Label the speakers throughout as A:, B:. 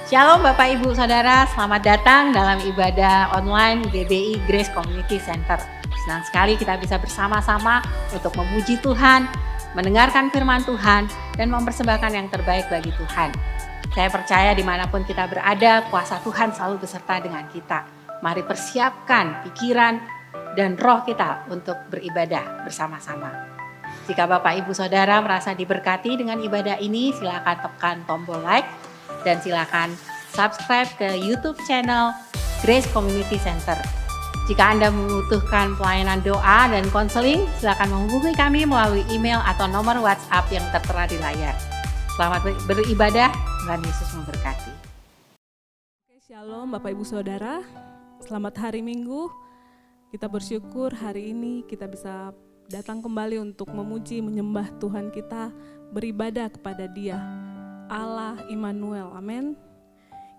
A: Shalom Bapak Ibu Saudara, selamat datang dalam ibadah online GBI Grace Community Center. Senang sekali kita bisa bersama-sama untuk memuji Tuhan, mendengarkan firman Tuhan, dan mempersembahkan yang terbaik bagi Tuhan. Saya percaya dimanapun kita berada, kuasa Tuhan selalu beserta dengan kita. Mari persiapkan pikiran dan roh kita untuk beribadah bersama-sama. Jika Bapak Ibu Saudara merasa diberkati dengan ibadah ini, silakan tekan tombol like dan silakan subscribe ke YouTube channel Grace Community Center. Jika Anda membutuhkan pelayanan doa dan konseling, silakan menghubungi kami melalui email atau nomor WhatsApp yang tertera di layar. Selamat beribadah, Tuhan Yesus memberkati.
B: Shalom Bapak Ibu Saudara, selamat hari Minggu. Kita bersyukur hari ini kita bisa datang kembali untuk memuji, menyembah Tuhan kita, beribadah kepada Dia, Allah Immanuel, amin.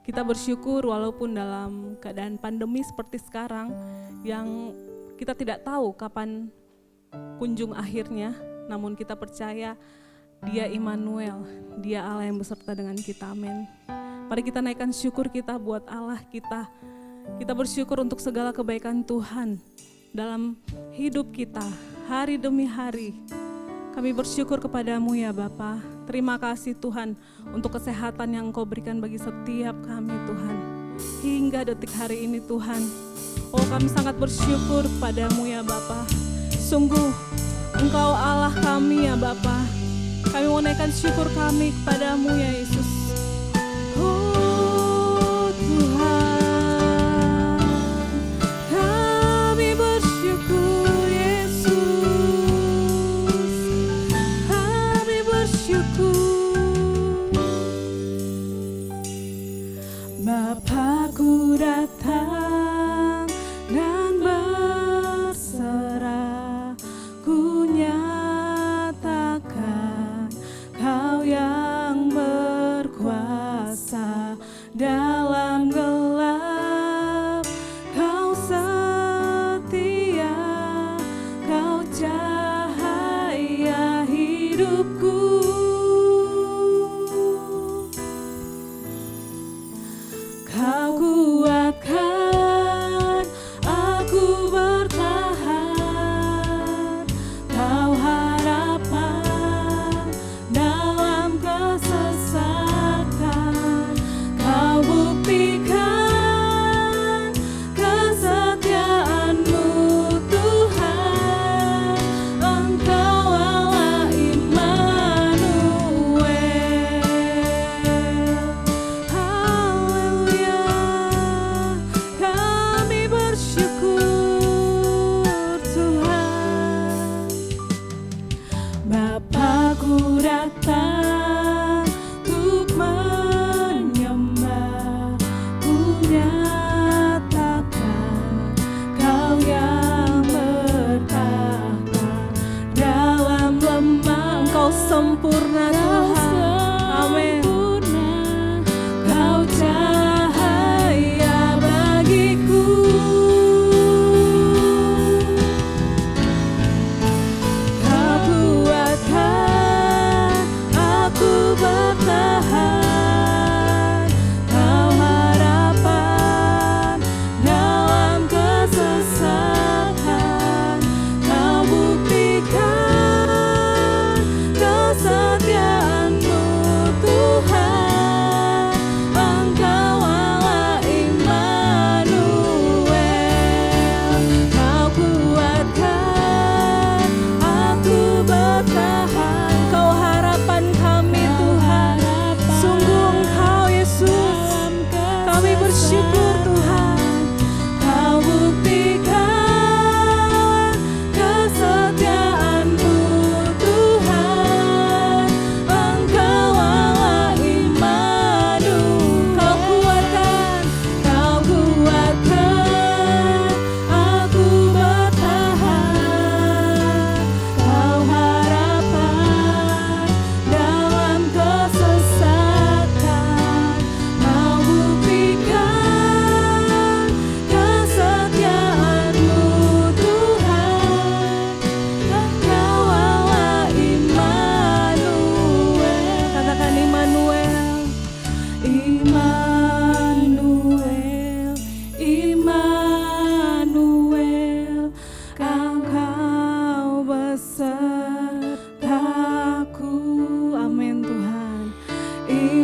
B: Kita bersyukur walaupun dalam keadaan pandemi seperti sekarang yang kita tidak tahu kapan kunjung akhirnya, namun kita percaya Dia Immanuel, Dia Allah yang beserta dengan kita, amin. Mari kita naikkan syukur kita buat Allah kita. Kita bersyukur untuk segala kebaikan Tuhan dalam hidup kita, hari demi hari. Kami bersyukur kepadamu ya Bapa. Terima kasih Tuhan untuk kesehatan yang Engkau berikan bagi setiap kami Tuhan. Hingga detik hari ini Tuhan. Oh kami sangat bersyukur padamu ya Bapa. Sungguh Engkau Allah kami ya Bapa. Kami menaikkan syukur kami kepadamu ya Yesus. Oh Tuhan, kami bersyukur Yesus. Kami bersyukur. Bapa-Ku datang dan berserah, ku nyatakan Kau yang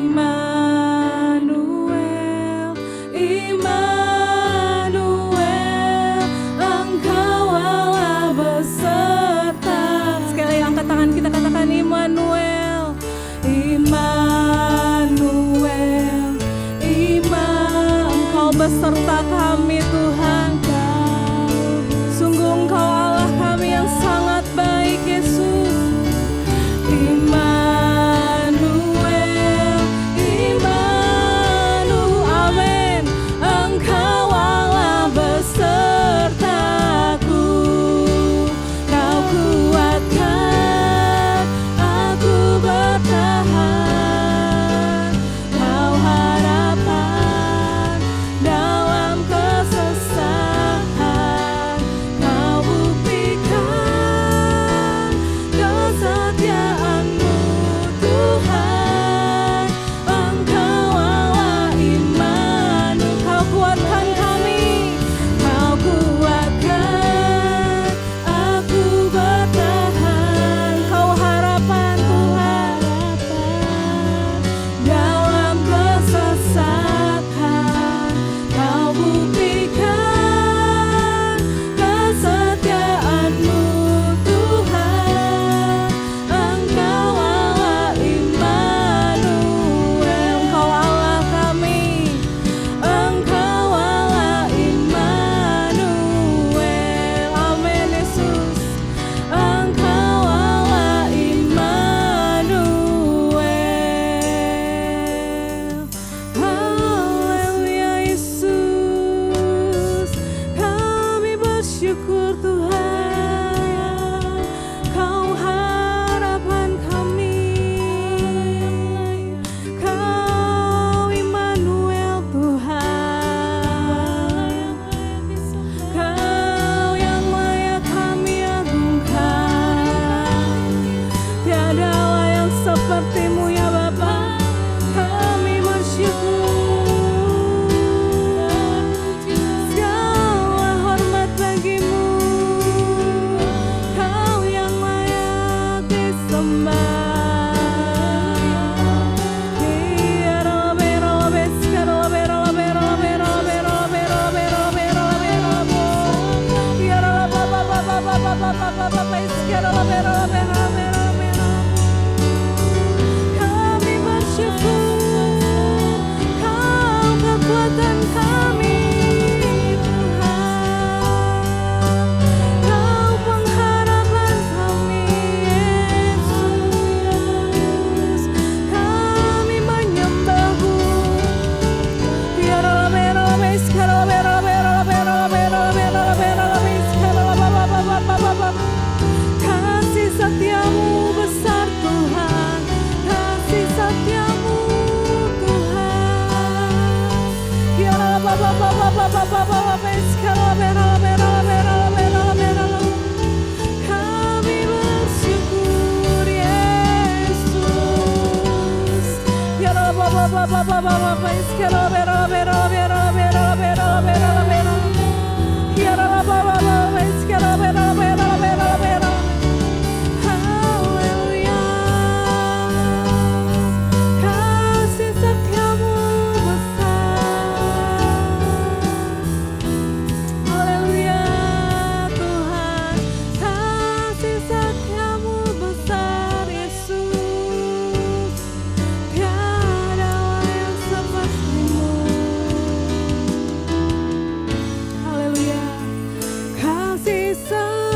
B: Immanuel, Immanuel, Engkau Allah beserta. Sekali angkat tangan kita katakan Immanuel, Immanuel, Engkau beserta kami Tuhan. Sungguh Engkau Allah kami yang sangat baik Yesus. Immanuel, Immanuel, amin. Engkau Allah besertaku. Kau kuatkan aku bertahan. Kau harapan dalam kesesakan. Kau buktikan kesetiaan-Mu Tuhan. Engkau Allah Immanuel. Kau kuatkan kami. Kau kuatkan aku bertahan. Kau harapan Tuhan dalam kesesakan. Kau buktikan kesetiaan-Mu Tuhan. Engkau Allah Immanuel. Engkau Allah kami. Engkau Allah Immanuel. Amin Yesus. Engkau Allah Immanuel. Haleluya Yesus. Kami bersyukur Tuhan. Kau harapan kami. Kau Immanuel Tuhan. Kau yang layak kami agungkan. Tiada Allah yang seperti-Mu ya Bapa. Kami bersyukur. Segala hormat bagi-Mu. Kau yang layak disembah. Kami bersyukur. Kau kekuatan kami Tuhan. Kau pengharapan kami Yesus. Kami menyembah-Mu. Kasih setia-Mu besar Tuhan. Kasih setia-Mu Tuhan. Kami bersyukur Haleluya. Kasih setia-Mu besar. Haleluya Tuhan. Kasih setia-Mu besar Yesus. Tiada Allah yang seperti-Mu. Haleluya. Kasih setia-Mu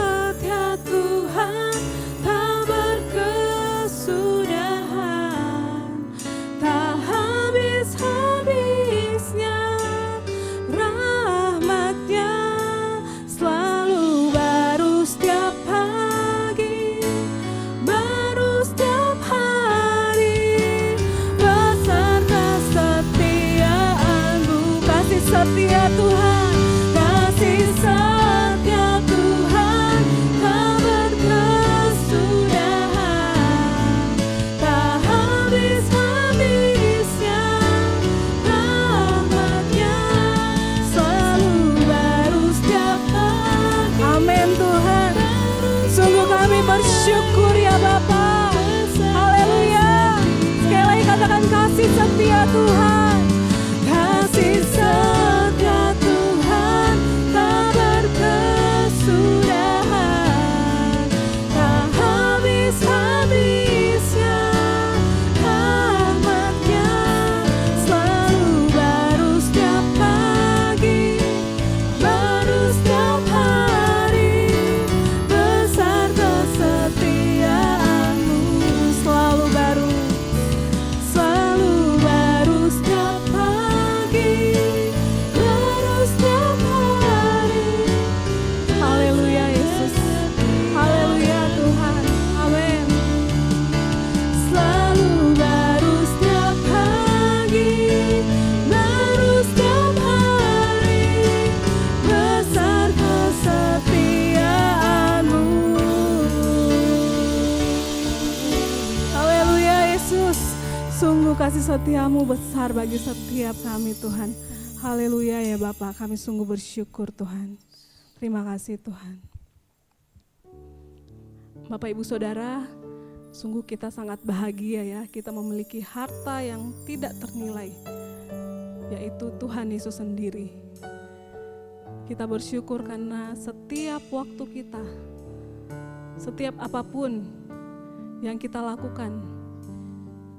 B: Setia-Mu besar bagi setiap kami Tuhan. Haleluya ya Bapa, kami sungguh bersyukur Tuhan. Terima kasih Tuhan. Bapak Ibu Saudara, sungguh kita sangat bahagia ya, kita memiliki harta yang tidak ternilai, yaitu Tuhan Yesus sendiri. Kita bersyukur karena setiap waktu kita, setiap apapun yang kita lakukan,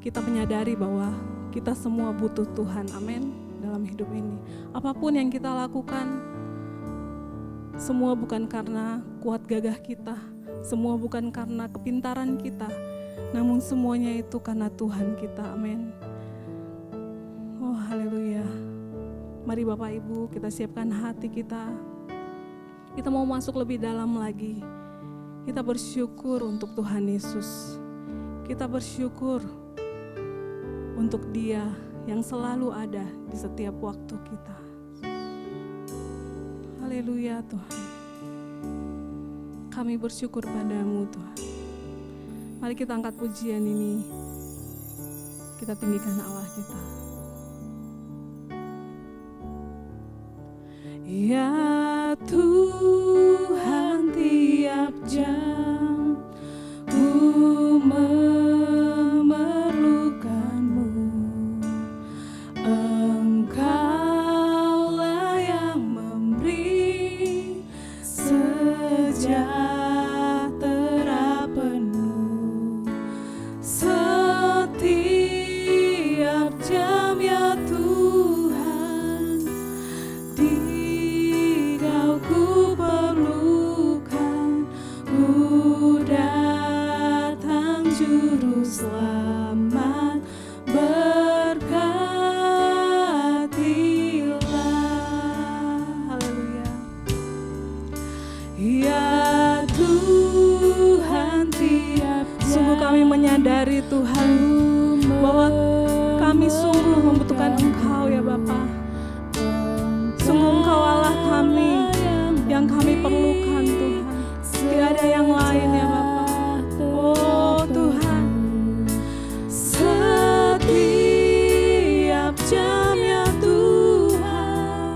B: kita menyadari bahwa kita semua butuh Tuhan, amin, dalam hidup ini. Apapun yang kita lakukan, semua bukan karena kuat gagah kita, semua bukan karena kepintaran kita, namun semuanya itu karena Tuhan kita, amin. Oh haleluya. Mari Bapak Ibu, kita siapkan hati kita. Kita mau masuk lebih dalam lagi. Kita bersyukur untuk Tuhan Yesus. Kita bersyukur untuk Dia yang selalu ada di setiap waktu kita. Haleluya Tuhan. Kami bersyukur padamu Tuhan. Mari kita angkat pujian ini. Kita tinggikan Allah kita. Ya Tuhan, tiap jam ku memerlukan-Mu. Engkaulah yang memberi sejahtera penuh. Setiap jam ya Tuhan, Dikau ku perlukan. Ku datang juru selamat, berkatilah. Haleluya. Ya Tuhan, tiap sungguh kami menyadari Tuhan bahwa kami sungguh membutuhkan Engkau ya Bapa. Sungguh Engkau Allah kami yang kami perlukan Tuhan. Tidak ada yang lain ya Bapa. Oh Tuhan, setiap jam ya Tuhan,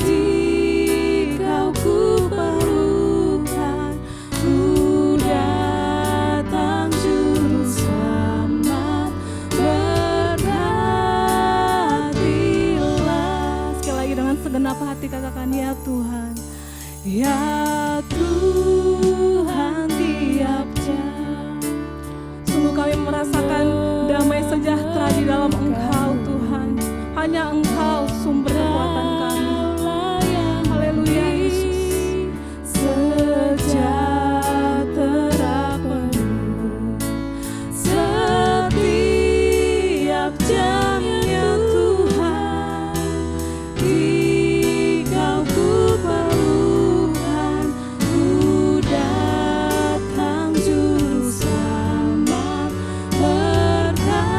B: Dikau ku perlukan. Ku datang juru selamat, berkatilah. Sekali lagi dengan segenap hati katakan ya Tuhan. Ya Tuhan, tiap jam sungguh kami merasakan damai sejahtera di dalam Engkau Tuhan. Hanya Engkau sumber kekuatan kami. Haleluya Yesus. Sejahtera penuh. Setiap jamnya Tuhan, Dikau ku perlukan. Ku datang juru selamat, berkatilah.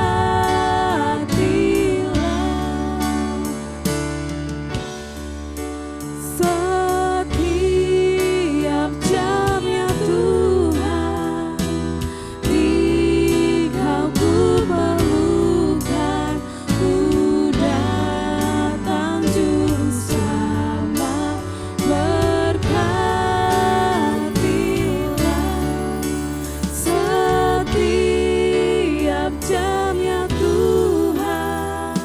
B: Setiap jamnya Tuhan, Dikau ku perlukan. Ku datang juru selamat, berkatilah. Setiap jamnya Tuhan,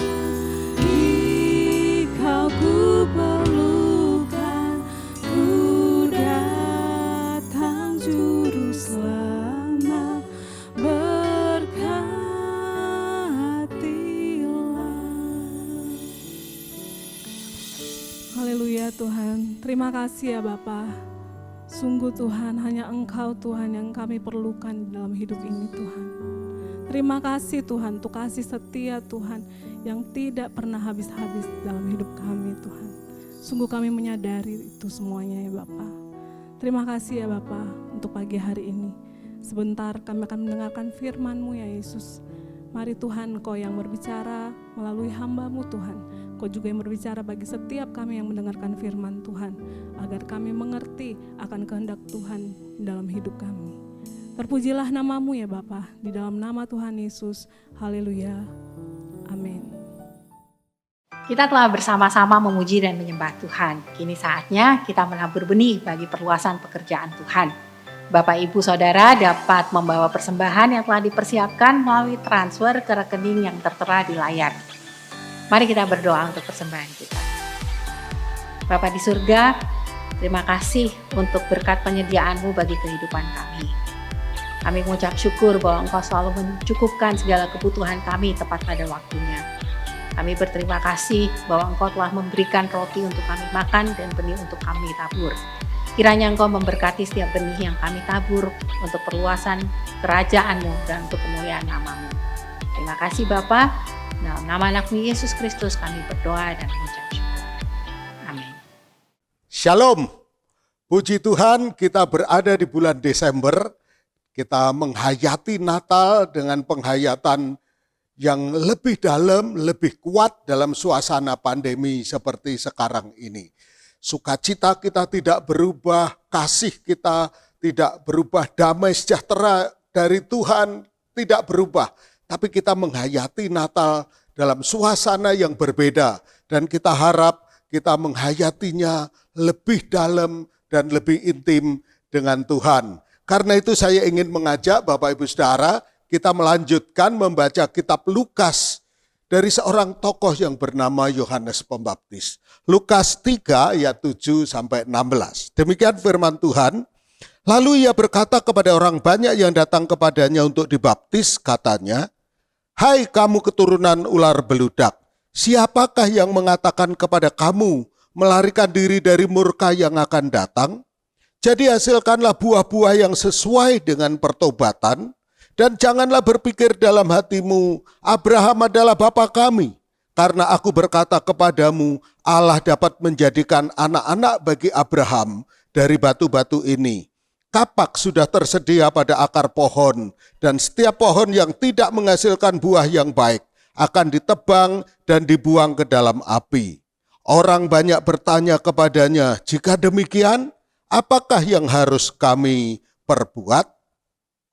B: Dikau ku perlukan. Ku datang juru selamat, berkatilah. Haleluya Tuhan, terima kasih ya Bapa. Sungguh Tuhan, hanya Engkau Tuhan yang kami perlukan dalam hidup ini Tuhan. Terima kasih Tuhan untuk kasih setia Tuhan yang tidak pernah habis-habis dalam hidup kami Tuhan. Sungguh kami menyadari itu semuanya ya Bapa. Terima kasih ya Bapa untuk pagi hari ini. Sebentar kami akan mendengarkan firman-Mu ya Yesus. Mari Tuhan, Kau yang berbicara melalui hamba-Mu Tuhan. Kau juga yang berbicara bagi setiap kami yang mendengarkan firman Tuhan, agar kami mengerti akan kehendak Tuhan dalam hidup kami. Terpujilah nama-Mu ya Bapa, di dalam nama Tuhan Yesus. Haleluya.
A: Kita telah bersama-sama memuji dan menyembah Tuhan. Kini saatnya kita menabur benih bagi perluasan pekerjaan Tuhan. Bapak, Ibu, Saudara dapat membawa persembahan yang telah dipersiapkan melalui transfer ke rekening yang tertera di layar. Mari kita berdoa untuk persembahan kita. Bapak di surga, terima kasih untuk berkat penyediaan-Mu bagi kehidupan kami. Kami mengucap syukur bahwa Engkau selalu mencukupkan segala kebutuhan kami tepat pada waktunya. Kami berterima kasih bahwa Engkau telah memberikan roti untuk kami makan dan benih untuk kami tabur. Kiranya Engkau memberkati setiap benih yang kami tabur untuk perluasan kerajaan-Mu dan untuk kemuliaan nama-Mu. Terima kasih Bapa. Dalam nama anak-Mu Yesus Kristus kami berdoa dan mengucap syukur. Amin.
C: Shalom. Puji Tuhan, kita berada di bulan Desember. Kita menghayati Natal dengan penghayatan yang lebih dalam, lebih kuat dalam suasana pandemi seperti sekarang ini. Sukacita kita tidak berubah, kasih kita tidak berubah, damai sejahtera dari Tuhan tidak berubah. Tapi kita menghayati Natal dalam suasana yang berbeda. Dan kita harap kita menghayatinya lebih dalam dan lebih intim dengan Tuhan. Karena itu saya ingin mengajak Bapak Ibu Saudara, kita melanjutkan membaca kitab Lukas dari seorang tokoh yang bernama Yohanes Pembaptis. Lukas 3 ayat 7 sampai 16. Demikian firman Tuhan. Lalu ia berkata kepada orang banyak yang datang kepadanya untuk dibaptis, katanya, "Hai kamu keturunan ular beludak, siapakah yang mengatakan kepada kamu melarikan diri dari murka yang akan datang? Jadi hasilkanlah buah-buah yang sesuai dengan pertobatan, dan janganlah berpikir dalam hatimu, Abraham adalah bapa kami. Karena aku berkata kepadamu, Allah dapat menjadikan anak-anak bagi Abraham dari batu-batu ini. Kapak sudah tersedia pada akar pohon, dan setiap pohon yang tidak menghasilkan buah yang baik akan ditebang dan dibuang ke dalam api." Orang banyak bertanya kepadanya, "Jika demikian, apakah yang harus kami perbuat?"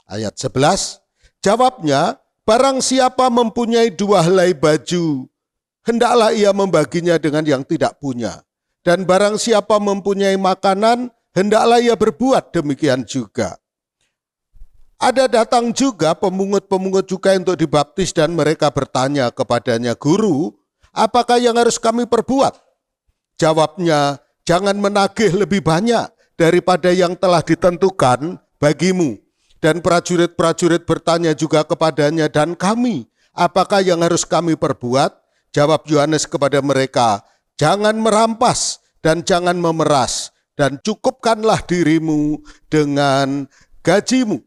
C: Ayat 11, jawabnya, "Barang siapa mempunyai 2 helai baju, hendaklah ia membaginya dengan yang tidak punya. Dan barang siapa mempunyai makanan, hendaklah ia berbuat demikian juga." Ada datang juga pemungut-pemungut cukai untuk dibaptis dan mereka bertanya kepadanya, "Guru, apakah yang harus kami perbuat?" Jawabnya, "Jangan menagih lebih banyak daripada yang telah ditentukan bagimu." Dan prajurit-prajurit bertanya juga kepadanya, "Dan kami, apakah yang harus kami perbuat?" Jawab Yohanes kepada mereka, "Jangan merampas dan jangan memeras, dan cukupkanlah dirimu dengan gajimu."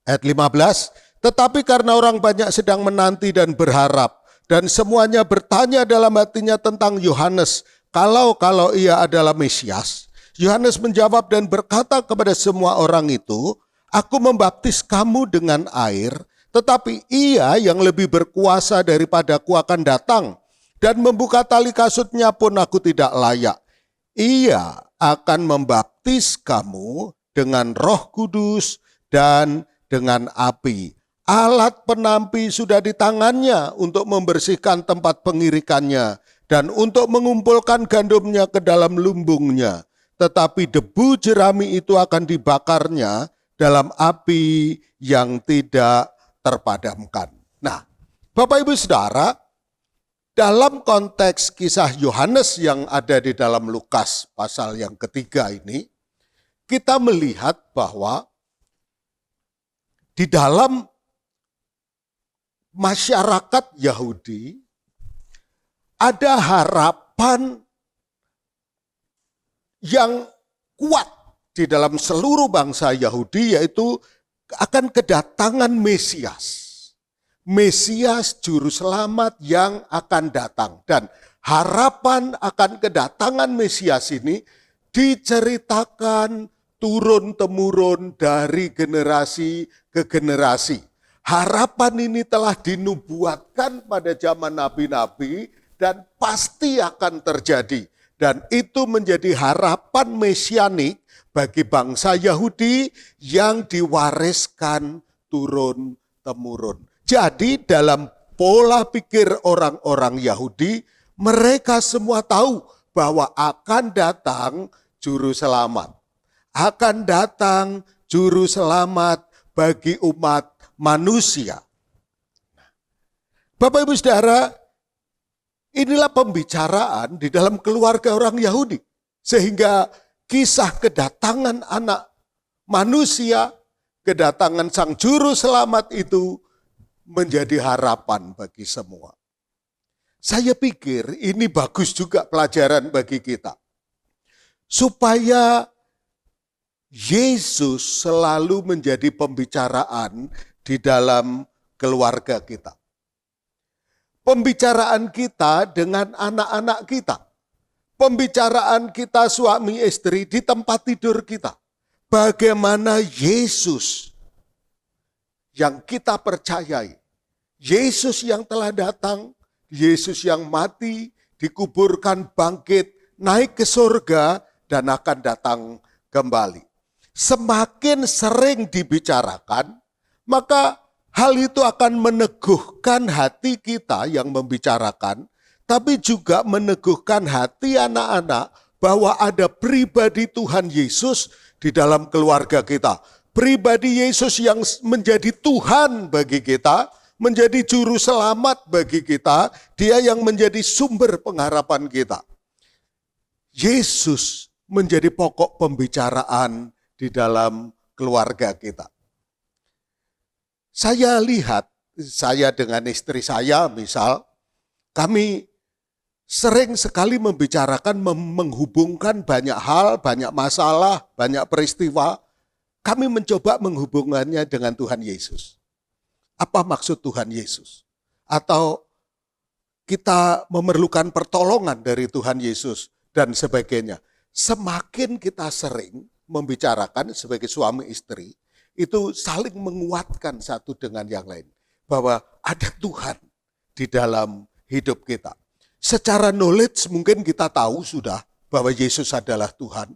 C: Ayat 15, tetapi karena orang banyak sedang menanti dan berharap, dan semuanya bertanya dalam hatinya tentang Yohanes, kalau ia adalah Mesias, Yohanes menjawab dan berkata kepada semua orang itu, "Aku membaptis kamu dengan air, tetapi ia yang lebih berkuasa daripadaku akan datang, dan membuka tali kasutnya pun aku tidak layak. Ia akan membaptis kamu dengan Roh Kudus dan dengan api. Alat penampi sudah di tangannya untuk membersihkan tempat pengirikannya dan untuk mengumpulkan gandumnya ke dalam lumbungnya. Tetapi debu jerami itu akan dibakarnya dalam api yang tidak terpadamkan." Nah, Bapak Ibu Saudara, dalam konteks kisah Yohanes yang ada di dalam Lukas pasal yang ketiga ini, kita melihat bahwa di dalam masyarakat Yahudi ada harapan yang kuat di dalam seluruh bangsa Yahudi, yaitu akan kedatangan Mesias. Mesias juru selamat yang akan datang. Dan harapan akan kedatangan Mesias ini diceritakan turun-temurun dari generasi ke generasi. Harapan ini telah dinubuatkan pada zaman nabi-nabi dan pasti akan terjadi. Dan itu menjadi harapan mesianik bagi bangsa Yahudi yang diwariskan turun-temurun. Jadi dalam pola pikir orang-orang Yahudi, Mereka semua tahu bahwa akan datang juru selamat. Akan datang juru selamat bagi umat manusia. Bapak Ibu Saudara, inilah pembicaraan di dalam keluarga orang Yahudi. Sehingga kisah kedatangan anak manusia, kedatangan sang juru selamat itu menjadi harapan bagi semua. Saya pikir ini bagus juga pelajaran bagi kita. Supaya Yesus selalu menjadi pembicaraan di dalam keluarga kita. Pembicaraan kita dengan anak-anak kita. Pembicaraan kita suami istri di tempat tidur kita. Bagaimana Yesus yang kita percayai. Yesus yang telah datang, Yesus yang mati, dikuburkan, bangkit, naik ke surga, dan akan datang kembali. Semakin sering dibicarakan, maka hal itu akan meneguhkan hati kita yang membicarakan, tapi juga meneguhkan hati anak-anak bahwa ada pribadi Tuhan Yesus di dalam keluarga kita. Pribadi Yesus yang menjadi Tuhan bagi kita, menjadi juru selamat bagi kita, dia yang menjadi sumber pengharapan kita. Yesus menjadi pokok pembicaraan di dalam keluarga kita. Saya lihat, saya dengan istri saya misal, kami sering sekali membicarakan, menghubungkan banyak hal, banyak masalah, banyak peristiwa. Kami mencoba menghubungkannya dengan Tuhan Yesus. Apa maksud Tuhan Yesus? Atau kita memerlukan pertolongan dari Tuhan Yesus dan sebagainya. Semakin kita sering membicarakan sebagai suami istri, itu saling menguatkan satu dengan yang lain. Bahwa ada Tuhan di dalam hidup kita. Secara knowledge mungkin kita tahu sudah bahwa Yesus adalah Tuhan.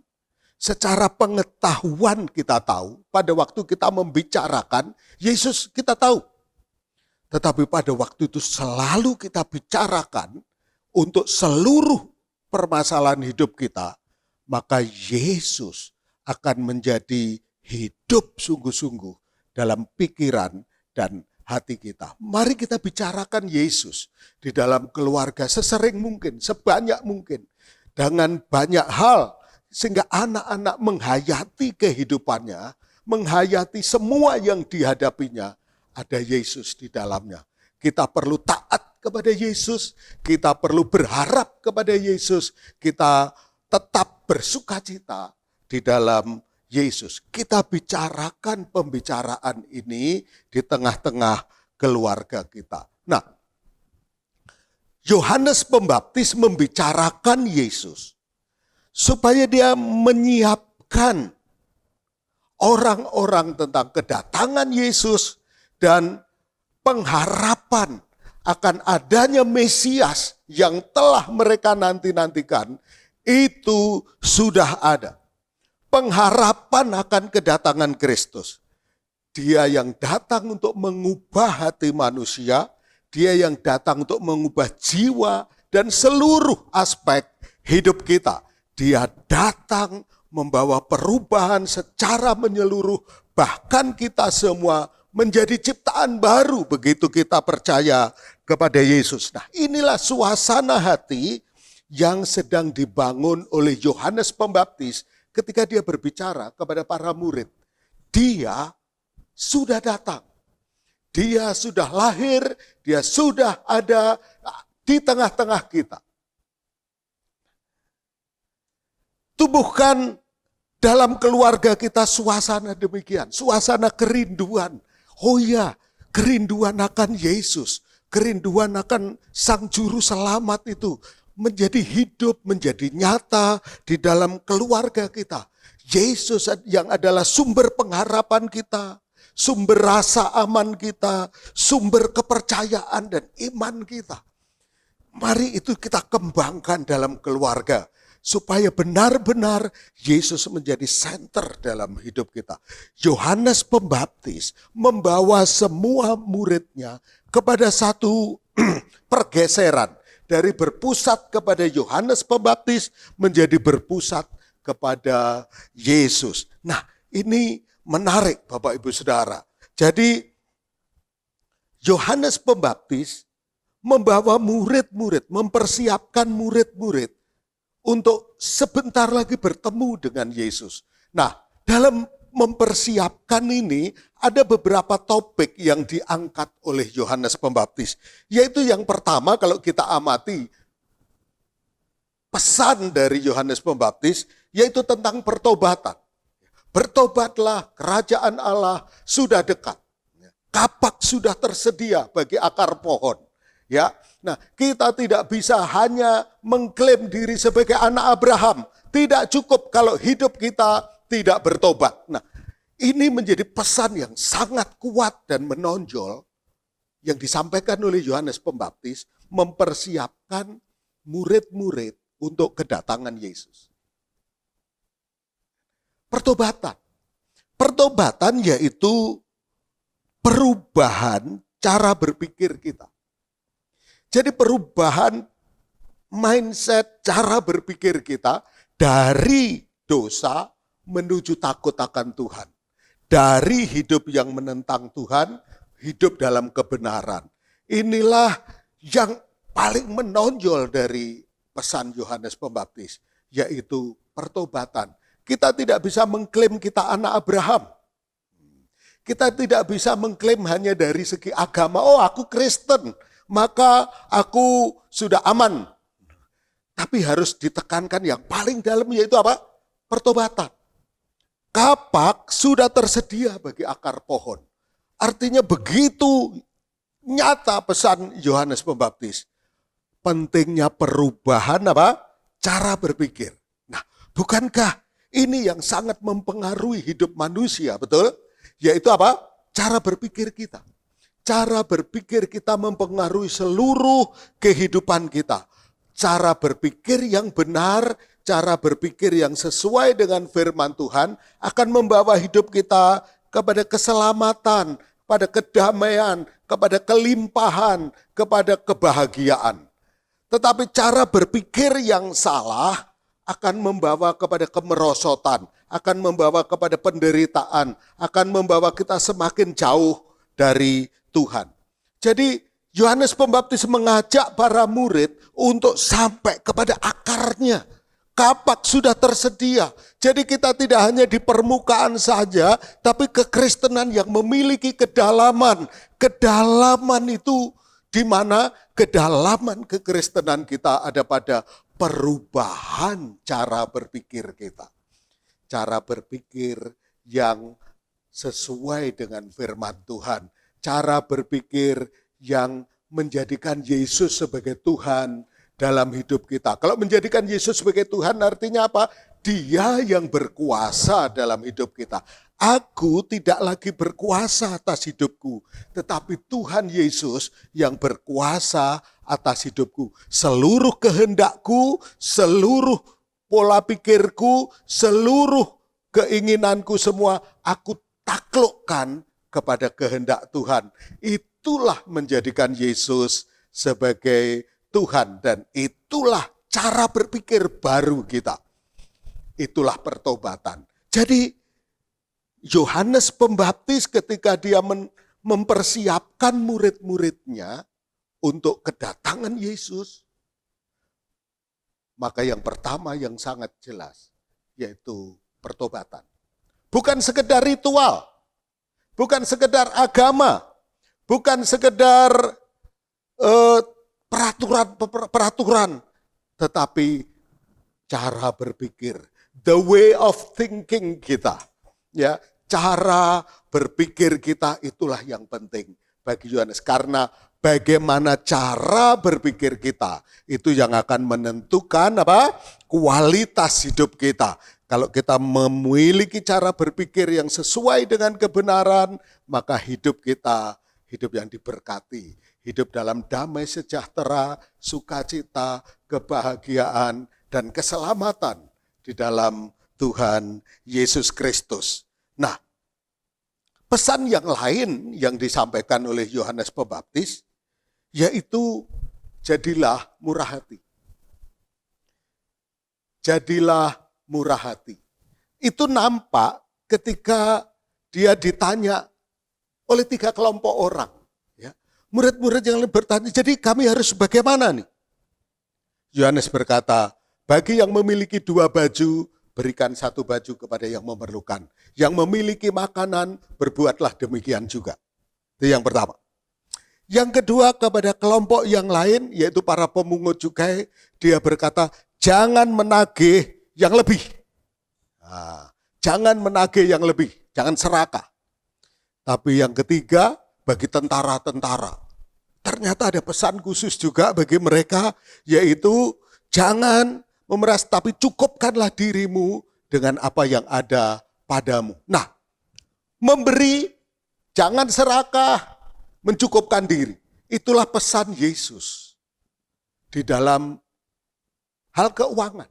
C: Secara pengetahuan kita tahu, pada waktu kita membicarakan, Yesus kita tahu. Tetapi pada waktu itu selalu kita bicarakan untuk seluruh permasalahan hidup kita, maka Yesus akan menjadi hidup sungguh-sungguh dalam pikiran dan hati kita. Mari kita bicarakan Yesus di dalam keluarga sesering mungkin, sebanyak mungkin. Dengan banyak hal, sehingga anak-anak menghayati kehidupannya, menghayati semua yang dihadapinya, ada Yesus di dalamnya. Kita perlu taat kepada Yesus, kita perlu berharap kepada Yesus, kita tetap bersukacita di dalam Yesus. Kita bicarakan pembicaraan ini di tengah-tengah keluarga kita. Nah, Yohanes Pembaptis membicarakan Yesus supaya dia menyiapkan orang-orang tentang kedatangan Yesus dan pengharapan akan adanya Mesias yang telah mereka nanti-nantikan. Itu sudah ada. Pengharapan akan kedatangan Kristus. Dia yang datang untuk mengubah hati manusia. Dia yang datang untuk mengubah jiwa dan seluruh aspek hidup kita. Dia datang membawa perubahan secara menyeluruh. Bahkan kita semua menjadi ciptaan baru begitu kita percaya kepada Yesus. Nah, inilah suasana hati yang sedang dibangun oleh Yohanes Pembaptis ketika dia berbicara kepada para murid. Dia sudah datang. Dia sudah lahir, dia sudah ada di tengah-tengah kita. Tumbuhkan dalam keluarga kita suasana demikian, suasana kerinduan. Oh ya, kerinduan akan Yesus, kerinduan akan Sang Juru Selamat itu menjadi hidup, menjadi nyata di dalam keluarga kita. Yesus yang adalah sumber pengharapan kita, sumber rasa aman kita, sumber kepercayaan dan iman kita. Mari itu kita kembangkan dalam keluarga, supaya benar-benar Yesus menjadi senter dalam hidup kita. Yohanes Pembaptis membawa semua muridnya kepada satu pergeseran. dari berpusat kepada Yohanes Pembaptis menjadi berpusat kepada Yesus. Nah, ini menarik Bapak Ibu Saudara. Jadi Yohanes Pembaptis membawa murid-murid, mempersiapkan murid-murid untuk sebentar lagi bertemu dengan Yesus. Nah, dalam mempersiapkan ini ada beberapa topik yang diangkat oleh Yohanes Pembaptis. Yaitu yang pertama, kalau kita amati pesan dari Yohanes Pembaptis, yaitu tentang pertobatan. Bertobatlah, kerajaan Allah sudah dekat. Kapak sudah tersedia bagi akar pohon. Ya, nah kita tidak bisa hanya mengklaim diri sebagai anak Abraham. Tidak cukup kalau hidup kita tidak bertobat. Nah, ini menjadi pesan yang sangat kuat dan menonjol yang disampaikan oleh Yohanes Pembaptis mempersiapkan murid-murid untuk kedatangan Yesus. Pertobatan. Pertobatan yaitu perubahan cara berpikir kita. Jadi perubahan mindset cara berpikir kita dari dosa menuju takut akan Tuhan. Dari hidup yang menentang Tuhan, hidup dalam kebenaran. Inilah yang paling menonjol dari pesan Yohanes Pembaptis, yaitu pertobatan. Kita tidak bisa mengklaim kita anak Abraham. Kita tidak bisa mengklaim hanya dari segi agama, oh aku Kristen, maka aku sudah aman. Tapi harus ditekankan yang paling dalam yaitu apa? Pertobatan. Kapak sudah tersedia bagi akar pohon. Artinya begitu nyata pesan Yohanes Pembaptis. Pentingnya perubahan apa? Cara berpikir. Nah, bukankah ini yang sangat mempengaruhi hidup manusia, betul? Yaitu apa? Cara berpikir kita. Cara berpikir kita mempengaruhi seluruh kehidupan kita. Cara berpikir yang benar, cara berpikir yang sesuai dengan firman Tuhan akan membawa hidup kita kepada keselamatan, kepada kedamaian, kepada kelimpahan, kepada kebahagiaan. Tetapi cara berpikir yang salah akan membawa kepada kemerosotan, akan membawa kepada penderitaan, akan membawa kita semakin jauh dari Tuhan. Jadi Yohanes Pembaptis mengajak para murid untuk sampai kepada akarnya. Kapak sudah tersedia. Jadi kita tidak hanya di permukaan saja, tapi kekristenan yang memiliki kedalaman. Kedalaman itu di mana kedalaman kekristenan kita ada pada perubahan cara berpikir kita. Cara berpikir yang sesuai dengan firman Tuhan. Cara berpikir yang menjadikan Yesus sebagai Tuhan dalam hidup kita. Kalau menjadikan Yesus sebagai Tuhan artinya apa? Dia yang berkuasa dalam hidup kita. Aku tidak lagi berkuasa atas hidupku, tetapi Tuhan Yesus yang berkuasa atas hidupku. Seluruh kehendakku, seluruh pola pikirku, seluruh keinginanku semua aku taklukkan kepada kehendak Tuhan. Itulah menjadikan Yesus sebagai Tuhan dan itulah cara berpikir baru kita. Itulah pertobatan. Jadi Yohanes Pembaptis ketika dia mempersiapkan murid-muridnya untuk kedatangan Yesus, maka yang pertama yang sangat jelas yaitu pertobatan. Bukan sekedar ritual, bukan sekedar agama, bukan sekedar peraturan, tetapi cara berpikir, the way of thinking kita, ya, cara berpikir kita itulah yang penting bagi Yohanes karena bagaimana cara berpikir kita itu yang akan menentukan apa? Kualitas hidup kita. Kalau kita memiliki cara berpikir yang sesuai dengan kebenaran, maka hidup kita hidup yang diberkati, hidup dalam damai sejahtera, sukacita, kebahagiaan, dan keselamatan di dalam Tuhan Yesus Kristus. Nah, pesan yang lain yang disampaikan oleh Yohanes Pembaptis, yaitu jadilah murah hati. Jadilah murah hati. Itu nampak ketika dia ditanya oleh 3 kelompok orang. Ya. Murid-murid yang bertanya, jadi kami harus bagaimana nih? Yohanes berkata, bagi yang memiliki 2 baju, berikan 1 baju kepada yang memerlukan. Yang memiliki makanan, berbuatlah demikian juga. Itu yang pertama. Yang kedua, kepada kelompok yang lain, yaitu para pemungut cukai, dia berkata, jangan menagih yang lebih. Nah, jangan menagih yang lebih, jangan serakah. Tapi yang ketiga, bagi tentara-tentara. Ternyata ada pesan khusus juga bagi mereka, yaitu jangan memeras, tapi cukupkanlah dirimu dengan apa yang ada padamu. Nah, memberi, jangan serakah, mencukupkan diri. Itulah pesan Yesus di dalam hal keuangan.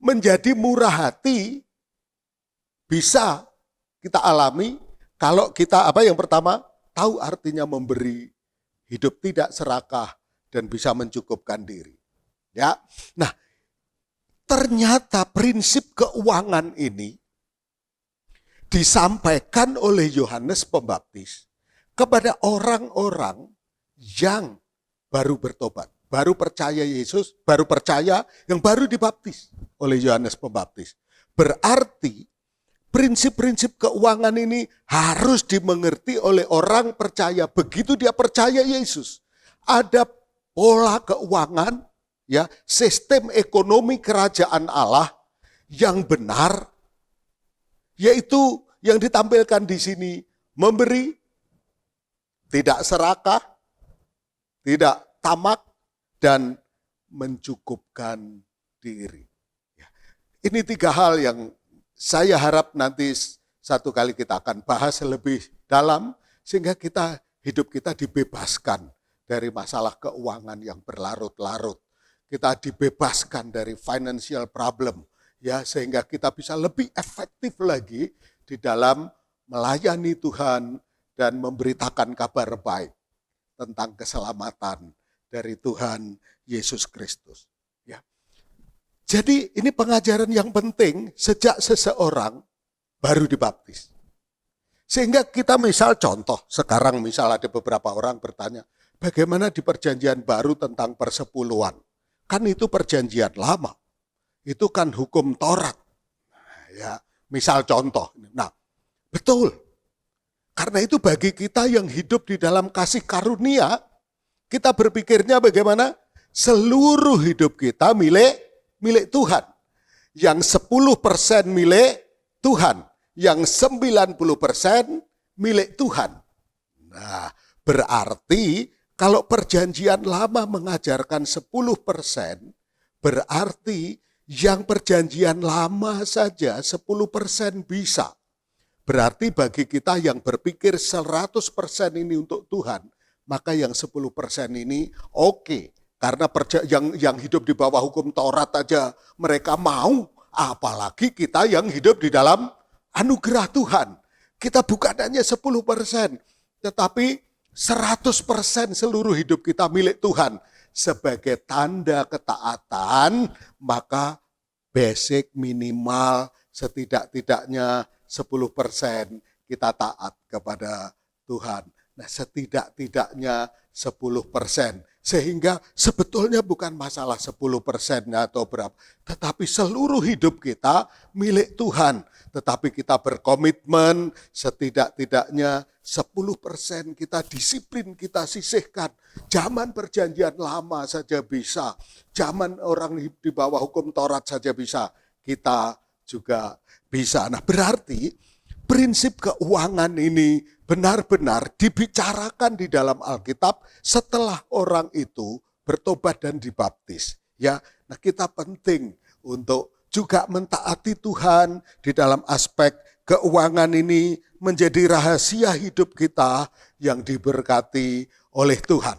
C: Menjadi murah hati bisa kita alami kalau kita yang pertama tahu artinya memberi, hidup tidak serakah dan bisa mencukupkan diri. Ya. Nah, ternyata prinsip keuangan ini disampaikan oleh Yohanes Pembaptis kepada orang-orang yang baru bertobat, baru percaya Yesus, baru percaya yang baru dibaptis oleh Yohanes Pembaptis. Berarti prinsip-prinsip keuangan ini harus dimengerti oleh orang percaya. Begitu dia percaya Yesus, ada pola keuangan, ya, sistem ekonomi kerajaan Allah yang benar, yaitu yang ditampilkan di sini, memberi, tidak serakah, tidak tamak, dan mencukupkan diri. Ini 3 hal yang saya harap nanti satu kali kita akan bahas lebih dalam, sehingga hidup kita dibebaskan dari masalah keuangan yang berlarut-larut. Kita dibebaskan dari financial problem, ya, sehingga kita bisa lebih efektif lagi di dalam melayani Tuhan dan memberitakan kabar baik tentang keselamatan dari Tuhan Yesus Kristus. Ya. Jadi ini pengajaran yang penting sejak seseorang baru dibaptis. Sehingga kita contoh, sekarang ada beberapa orang bertanya, bagaimana di perjanjian baru tentang persepuluhan? Kan itu perjanjian lama. Itu kan hukum Taurat. Ya. Contoh. Nah, betul. Karena itu bagi kita yang hidup di dalam kasih karunia, kita berpikirnya bagaimana? Seluruh hidup kita milik Tuhan. Yang 10% milik Tuhan. Yang 90% milik Tuhan. Nah, berarti kalau perjanjian lama mengajarkan 10%, berarti yang perjanjian lama saja 10% bisa. Berarti bagi kita yang berpikir 100% ini untuk Tuhan, maka yang 10% ini oke. Karena yang hidup di bawah hukum Taurat aja mereka mau, apalagi kita yang hidup di dalam anugerah Tuhan. Kita bukan hanya 10%, tetapi 100% seluruh hidup kita milik Tuhan. Sebagai tanda ketaatan, maka basic minimal setidak-tidaknya 10% kita taat kepada Tuhan. Nah, setidak-tidaknya 10%. Sehingga sebetulnya bukan masalah 10% atau berapa, tetapi seluruh hidup kita milik Tuhan. Tetapi kita berkomitmen setidak-tidaknya 10% kita disiplin, kita sisihkan. Zaman perjanjian lama saja bisa, zaman orang di bawah hukum Taurat saja bisa, kita juga bisa. Nah, berarti prinsip keuangan ini benar-benar dibicarakan di dalam Alkitab setelah orang itu bertobat dan dibaptis. Ya, nah kita penting untuk juga mentaati Tuhan di dalam aspek keuangan ini menjadi rahasia hidup kita yang diberkati oleh Tuhan.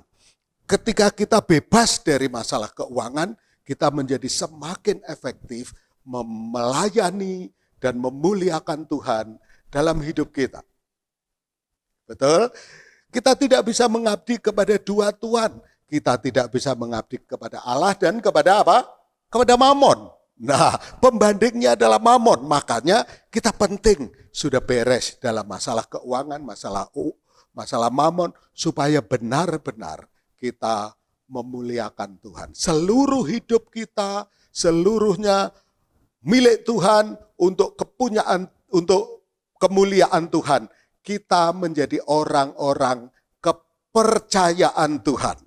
C: Ketika kita bebas dari masalah keuangan, kita menjadi semakin efektif melayani dan memuliakan Tuhan dalam hidup kita. Betul? Kita tidak bisa mengabdi kepada dua tuan. Kita tidak bisa mengabdi kepada Allah dan kepada apa? Kepada Mamon. Nah, pembandingnya adalah Mamon. Makanya kita penting sudah beres dalam masalah keuangan, masalah Mamon, supaya benar-benar kita memuliakan Tuhan. Seluruh hidup kita, seluruhnya milik Tuhan untuk kemuliaan Tuhan. Kita menjadi orang-orang kepercayaan Tuhan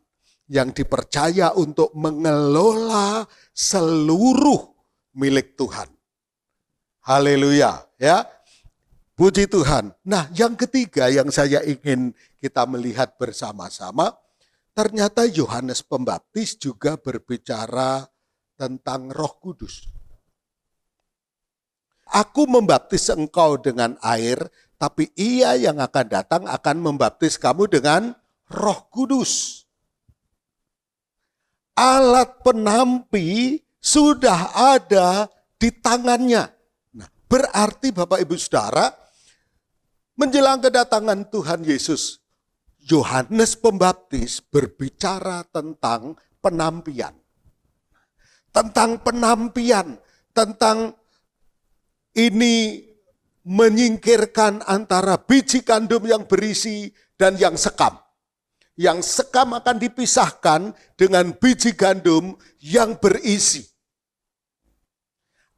C: yang dipercaya untuk mengelola seluruh milik Tuhan. Haleluya, ya. Puji Tuhan. Nah, yang ketiga yang saya ingin kita melihat bersama-sama, ternyata Yohanes Pembaptis juga berbicara tentang Roh Kudus. Aku membaptis engkau dengan air, tapi Ia yang akan datang akan membaptis kamu dengan Roh Kudus. Alat penampi sudah ada di tangannya. Nah, berarti Bapak Ibu Saudara, menjelang kedatangan Tuhan Yesus, Yohanes Pembaptis berbicara tentang penampian. Tentang penampian, tentang ini menyingkirkan antara biji gandum yang berisi dan yang sekam. Yang sekam akan dipisahkan dengan biji gandum yang berisi.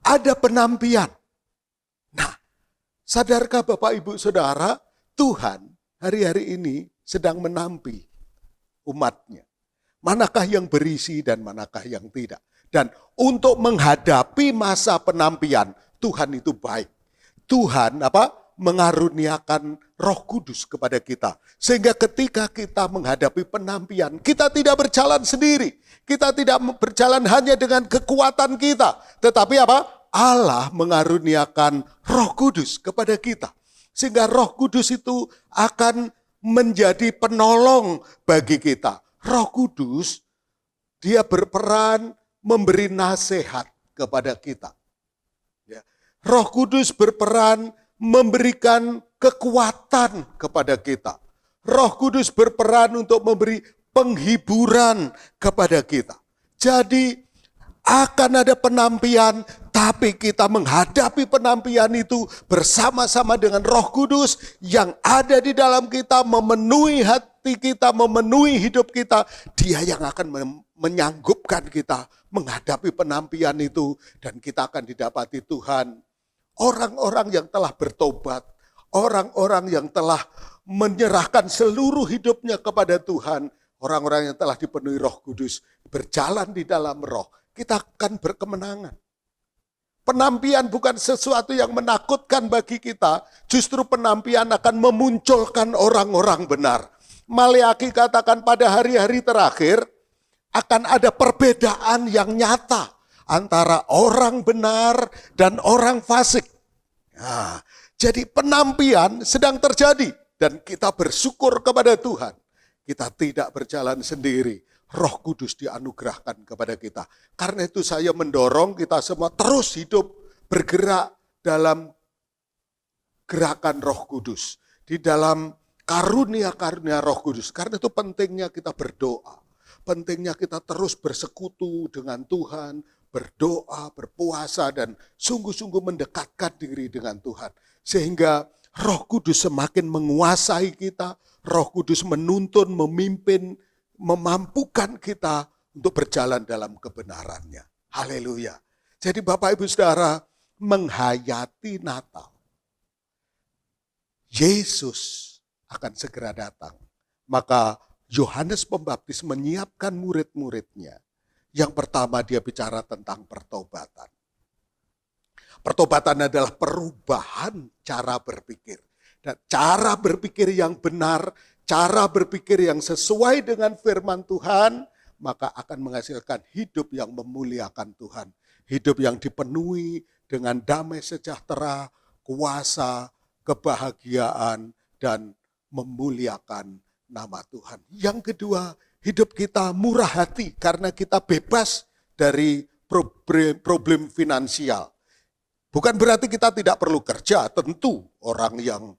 C: Ada penampian. Nah, sadarkah Bapak Ibu Saudara, Tuhan hari-hari ini sedang menampi umatnya. Manakah yang berisi dan manakah yang tidak. Dan untuk menghadapi masa penampian, Tuhan itu baik. Tuhan mengaruniakan Roh Kudus kepada kita. Sehingga ketika kita menghadapi penampian, kita tidak berjalan sendiri. Kita tidak berjalan hanya dengan kekuatan kita. Tetapi Allah mengaruniakan Roh Kudus kepada kita. Sehingga Roh Kudus itu akan menjadi penolong bagi kita. Roh Kudus, dia berperan memberi nasihat kepada kita. Roh Kudus berperan memberikan kekuatan kepada kita. Roh Kudus berperan untuk memberi penghiburan kepada kita. Jadi akan ada penampian, tapi kita menghadapi penampian itu bersama-sama dengan Roh Kudus yang ada di dalam kita, memenuhi hati kita, memenuhi hidup kita. Dia yang akan menyanggupkan kita menghadapi penampian itu, dan kita akan didapati Tuhan. Orang-orang yang telah bertobat, orang-orang yang telah menyerahkan seluruh hidupnya kepada Tuhan, orang-orang yang telah dipenuhi Roh Kudus, berjalan di dalam Roh, kita akan berkemenangan. Penampian bukan sesuatu yang menakutkan bagi kita, justru penampian akan memunculkan orang-orang benar. Maleakhi katakan pada hari-hari terakhir akan ada perbedaan yang nyata antara orang benar dan orang fasik. Nah, jadi penampian sedang terjadi dan kita bersyukur kepada Tuhan. Kita tidak berjalan sendiri. Roh Kudus dianugerahkan kepada kita. Karena itu saya mendorong kita semua terus hidup bergerak dalam gerakan Roh Kudus. Di dalam karunia-karunia Roh Kudus. Karena itu pentingnya kita berdoa. Pentingnya kita terus bersekutu dengan Tuhan, berdoa, berpuasa, dan sungguh-sungguh mendekatkan diri dengan Tuhan. Sehingga Roh Kudus semakin menguasai kita, Roh Kudus menuntun, memimpin, memampukan kita untuk berjalan dalam kebenarannya. Haleluya. Jadi Bapak Ibu Saudara, menghayati Natal. Yesus akan segera datang. Maka Yohanes Pembaptis menyiapkan murid-muridnya. Yang pertama dia bicara tentang pertobatan. Pertobatan adalah perubahan cara berpikir. Dan cara berpikir yang benar, cara berpikir yang sesuai dengan firman Tuhan, maka akan menghasilkan hidup yang memuliakan Tuhan. Hidup yang dipenuhi dengan damai sejahtera, kuasa, kebahagiaan, dan memuliakan nama Tuhan. Yang kedua, hidup kita murah hati karena kita bebas dari problem finansial. Bukan berarti kita tidak perlu kerja, tentu orang yang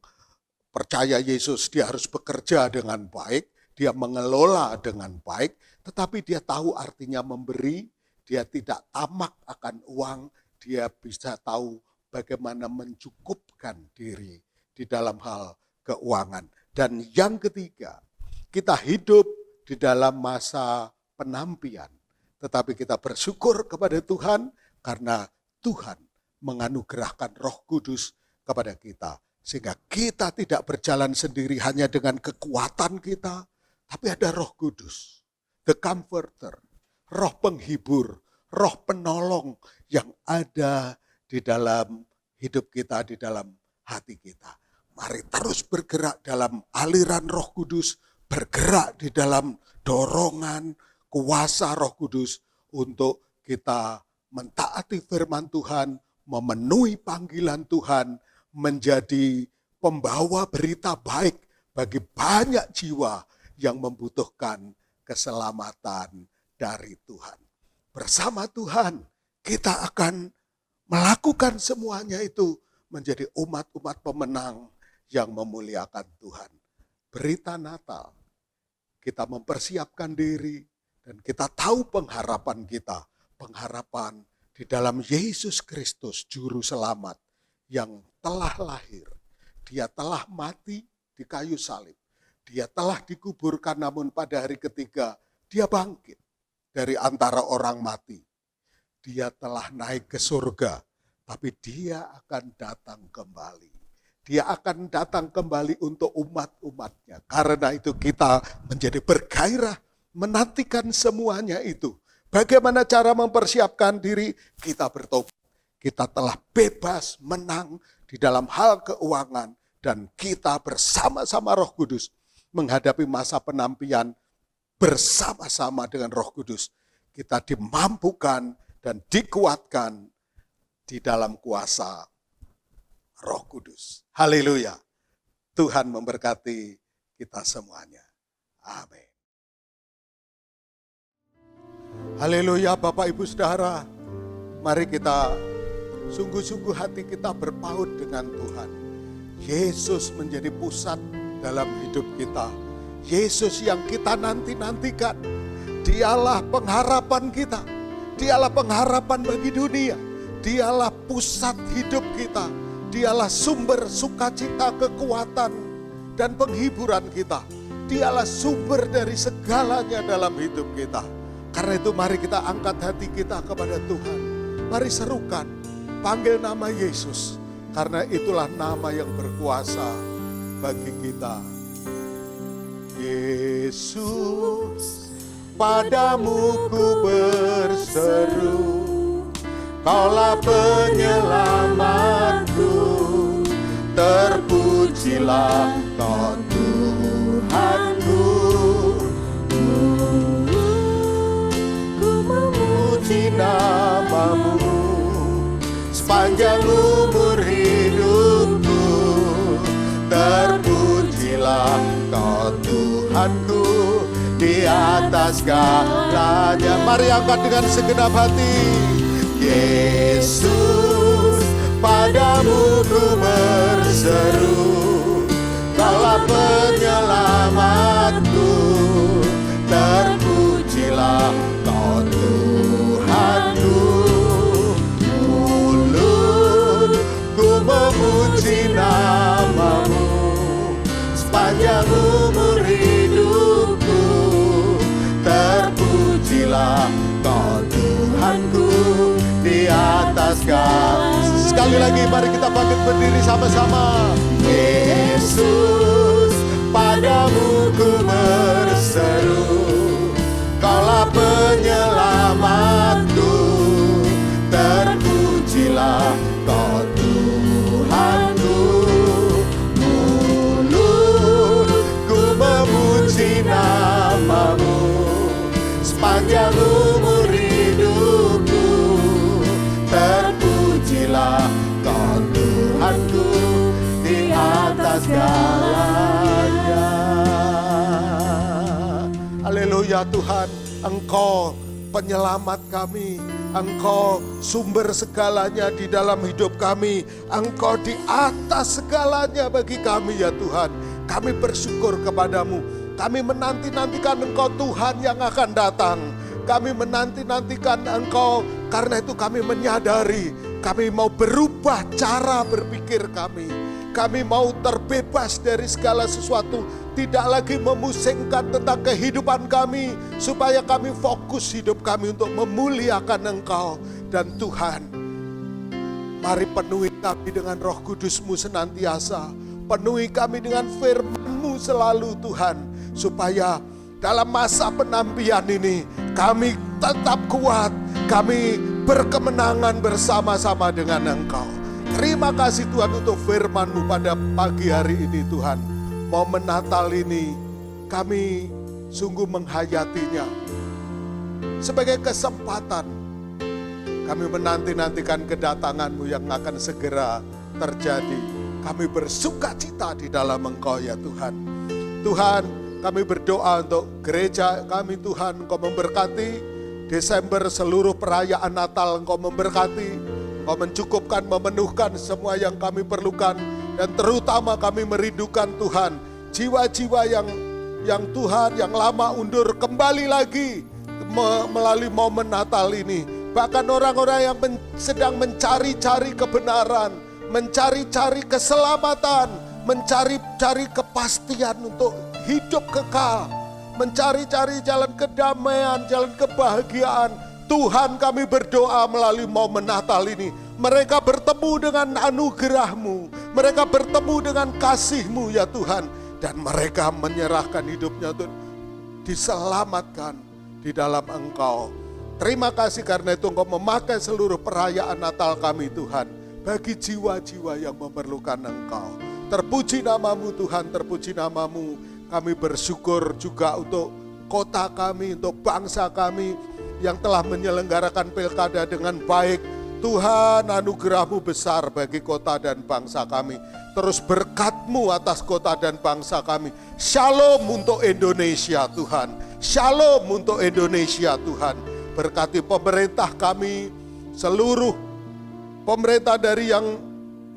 C: percaya Yesus, dia harus bekerja dengan baik, dia mengelola dengan baik, tetapi dia tahu artinya memberi, dia tidak tamak akan uang, dia bisa tahu bagaimana mencukupkan diri di dalam hal keuangan. Dan yang ketiga, kita hidup di dalam masa penantian, tetapi kita bersyukur kepada Tuhan karena Tuhan menganugerahkan Roh Kudus kepada kita. Sehingga kita tidak berjalan sendiri hanya dengan kekuatan kita, tapi ada Roh Kudus, the Comforter, Roh penghibur, Roh penolong yang ada di dalam hidup kita, di dalam hati kita. Mari terus bergerak dalam aliran Roh Kudus, bergerak di dalam dorongan kuasa Roh Kudus untuk kita mentaati firman Tuhan, memenuhi panggilan Tuhan, menjadi pembawa berita baik bagi banyak jiwa yang membutuhkan keselamatan dari Tuhan. Bersama Tuhan kita akan melakukan semuanya itu menjadi umat-umat pemenang yang memuliakan Tuhan. Berita Natal, kita mempersiapkan diri dan kita tahu pengharapan kita. Pengharapan di dalam Yesus Kristus Juru Selamat yang telah lahir. Dia telah mati di kayu salib. Dia telah dikuburkan, namun pada hari ketiga dia bangkit dari antara orang mati. Dia telah naik ke surga, tapi dia akan datang kembali. Dia akan datang kembali untuk umat-umatnya. Karena itu kita menjadi bergairah menantikan semuanya itu. Bagaimana cara mempersiapkan diri? Kita bertobat. Kita telah bebas menang di dalam hal keuangan. Dan kita bersama-sama Roh Kudus menghadapi masa penantian bersama-sama dengan Roh Kudus. Kita dimampukan dan dikuatkan di dalam kuasa Roh Kudus. Haleluya. Tuhan memberkati kita semuanya. Amin. Haleluya Bapak Ibu Saudara. Mari kita sungguh-sungguh hati kita berpaut dengan Tuhan. Yesus menjadi pusat dalam hidup kita. Yesus yang kita nanti-nantikan. Dialah pengharapan kita. Dialah pengharapan bagi dunia. Dialah pusat hidup kita. Dialah sumber sukacita, kekuatan, dan penghiburan kita. Dialah sumber dari segalanya dalam hidup kita. Karena itu mari kita angkat hati kita kepada Tuhan. Mari serukan, panggil nama Yesus. Karena itulah nama yang berkuasa bagi kita. Yesus, padamu ku berseru, Kaulah penyelamatku, terpujilah Kau Tuhanku. Ku memuji namamu sepanjang umur hidupku, terpujilah Kau Tuhanku di atas segalanya. Mari angkat dengan segenap hati. Yesus, padamu ku berseru, Kaulah penyelamatku, terpujilah Kau Tuhanku. Mulutku memuji namamu sepanjang umur hidupku, terpujilah Kau Tuhanku di atas segala. Sekali lagi mari kita bangkit berdiri sama-sama. Yesus, padamu ku berseru, Kaulah penyelamatku, terpujilah Kau Tuhanku. Mulutku memuji namamu sepanjang umur hidupku, terpujilah Kau Tuhanku di atas segalanya. Haleluya Tuhan, Engkau penyelamat kami. Engkau sumber segalanya di dalam hidup kami. Engkau di atas segalanya bagi kami ya Tuhan. Kami bersyukur kepadamu. Kami menanti-nantikan Engkau Tuhan yang akan datang. Kami menanti-nantikan Engkau, karena itu kami menyadari kami mau berubah cara berpikir kami. Kami mau terbebas dari segala sesuatu, tidak lagi memusingkan tentang kehidupan kami, supaya kami fokus hidup kami untuk memuliakan Engkau. Dan Tuhan, mari penuhi kami dengan Roh Kudus-Mu senantiasa. Penuhi kami dengan firman-Mu selalu Tuhan, supaya dalam masa penantian ini kami tetap kuat, kami berkemenangan bersama-sama dengan Engkau. Terima kasih Tuhan untuk firman-Mu pada pagi hari ini Tuhan. Momen Natal ini kami sungguh menghayatinya sebagai kesempatan. Kami menanti-nantikan kedatangan-Mu yang akan segera terjadi. Kami bersuka cita di dalam Engkau ya Tuhan. Tuhan, kami berdoa untuk gereja kami Tuhan, Engkau memberkati Desember, seluruh perayaan Natal Engkau memberkati, Engkau mencukupkan, memenuhkan semua yang kami perlukan. Dan terutama kami merindukan Tuhan, jiwa-jiwa yang Tuhan yang lama undur kembali lagi melalui momen Natal ini. Bahkan orang-orang yang sedang mencari-cari kebenaran, mencari-cari keselamatan, mencari-cari kepastian untuk hidup kekal, mencari-cari jalan kedamaian, jalan kebahagiaan. Tuhan, kami berdoa melalui momen Natal ini, mereka bertemu dengan anugerah-Mu, mereka bertemu dengan kasih-Mu ya Tuhan, dan mereka menyerahkan hidupnya untuk diselamatkan di dalam Engkau. Terima kasih karena itu Engkau memakai seluruh perayaan Natal kami Tuhan, bagi jiwa-jiwa yang memerlukan Engkau. Terpuji nama-Mu Tuhan, terpuji nama-Mu. Kami bersyukur juga untuk kota kami, untuk bangsa kami yang telah menyelenggarakan pilkada dengan baik. Tuhan, anugerah-Mu besar bagi kota dan bangsa kami. Terus berkat-Mu atas kota dan bangsa kami. Shalom untuk Indonesia Tuhan. Shalom untuk Indonesia Tuhan. Berkati pemerintah kami, seluruh pemerintah dari yang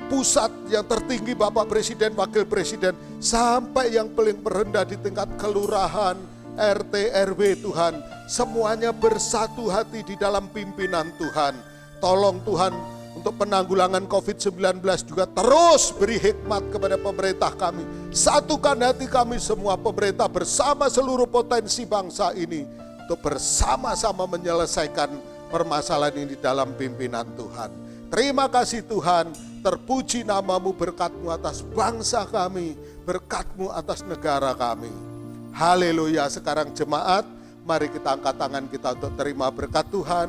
C: pusat yang tertinggi Bapak Presiden, Wakil Presiden, sampai yang paling rendah di tingkat kelurahan, RT, RW Tuhan. Semuanya bersatu hati di dalam pimpinan Tuhan. Tolong Tuhan untuk penanggulangan COVID-19 juga terus beri hikmat kepada pemerintah kami. Satukan hati kami semua pemerintah bersama seluruh potensi bangsa ini untuk bersama-sama menyelesaikan permasalahan ini dalam pimpinan Tuhan. Terima kasih Tuhan, terpuji nama-Mu, berkat-Mu atas bangsa kami, berkat-Mu atas negara kami. Haleluya. Sekarang jemaat, mari kita angkat tangan kita untuk terima berkat Tuhan.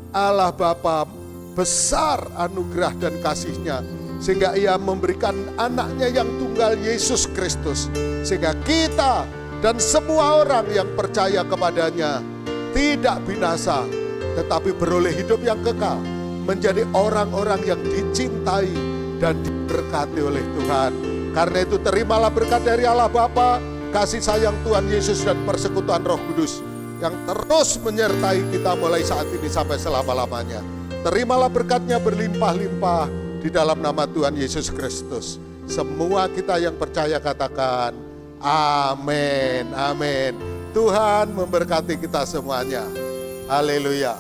C: Allah Bapa besar anugerah dan kasih-Nya, sehingga Ia memberikan anaknya yang tunggal Yesus Kristus, sehingga kita dan semua orang yang percaya kepadanya tidak binasa, tetapi beroleh hidup yang kekal, menjadi orang-orang yang dicintai dan diberkati oleh Tuhan. Karena itu terimalah berkat dari Allah Bapa, kasih sayang Tuhan Yesus dan persekutuan Roh Kudus yang terus menyertai kita mulai saat ini sampai selama-lamanya. Terimalah berkat-Nya berlimpah-limpah di dalam nama Tuhan Yesus Kristus. Semua kita yang percaya katakan amin, amin. Tuhan memberkati kita semuanya. Haleluya.